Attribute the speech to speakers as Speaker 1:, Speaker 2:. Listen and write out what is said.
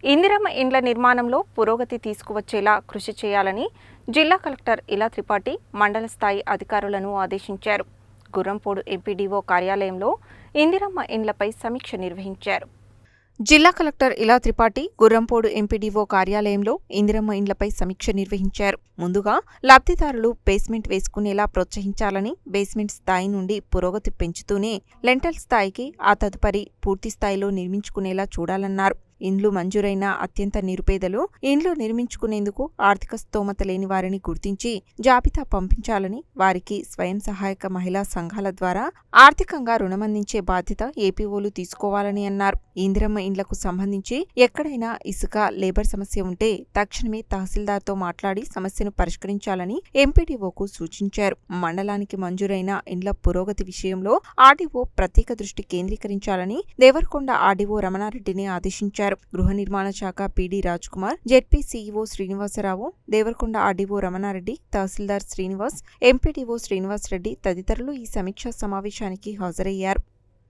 Speaker 1: ఇందిరమ్మ ఇండ్ల నిర్మాణంలో పురోగతి తీసుకువచ్చేలా కృషి చేయాలని జిల్లా కలెక్టర్ ఇలా త్రిపాఠి మండల స్థాయి అధికారులను ఆదేశించారు. గుర్రంపోడు ఎంపీడీఓ కార్యాలయంలో ఇందిరమ్మ ఇండ్లపై సమీక్ష నిర్వహించారు. జిల్లా కలెక్టర్ ఇలా త్రిపాఠి గుర్రంపోడు ఎంపీడీఓ కార్యాలయంలో ఇందిరమ్మ ఇండ్లపై సమీక్ష నిర్వహించారు. ముందుగా లబ్ధిదారులు బేస్మెంట్ వేసుకునేలా ప్రోత్సహించాలని, బేస్మెంట్ స్థాయి నుండి పురోగతి పెంచుతూనే లెంటల్ స్థాయికి ఆ తదుపరి పూర్తి స్థాయిలో నిర్మించుకునేలా చూడాలన్నారు. ఇండ్లు మంజూరైన అత్యంత నిరుపేదలు ఇండ్లు నిర్మించుకునేందుకు ఆర్థిక స్తోమత లేని వారిని గుర్తించి జాబితా పంపించాలని, వారికి స్వయం సహాయక మహిళా సంఘాల ద్వారా ఆర్థికంగా రుణమందించే బాధ్యత ఏపీఓలు తీసుకోవాలని అన్నారు. ఇందిరమ్మ ఇండ్లకు సంబంధించి ఎక్కడైనా ఇసుక, లేబర్ సమస్య ఉంటే తక్షణమే తహసీల్దార్తో మాట్లాడి సమస్యను పరిష్కరించాలని ఎంపీడీఓకు సూచించారు. మండలానికి మంజూరైన ఇండ్ల పురోగతి విషయంలో ఆర్డీఓ ప్రత్యేక దృష్టి కేంద్రీకరించాలని దేవరకొండ ఆర్డీఓ రమణారెడ్డిని ఆదేశించారు. గృహ నిర్మాణ శాఖ PD Raj Kumar, ZP CEO Srinivasarao, Devarakonda RDO Ramanareddy, తహసీల్దార్ శ్రీనివాస్, ఎంపీడీఓ శ్రీనివాస్ రెడ్డి తదితరులు ఈ సమీక్షా సమావేశానికి హాజరయ్యారు.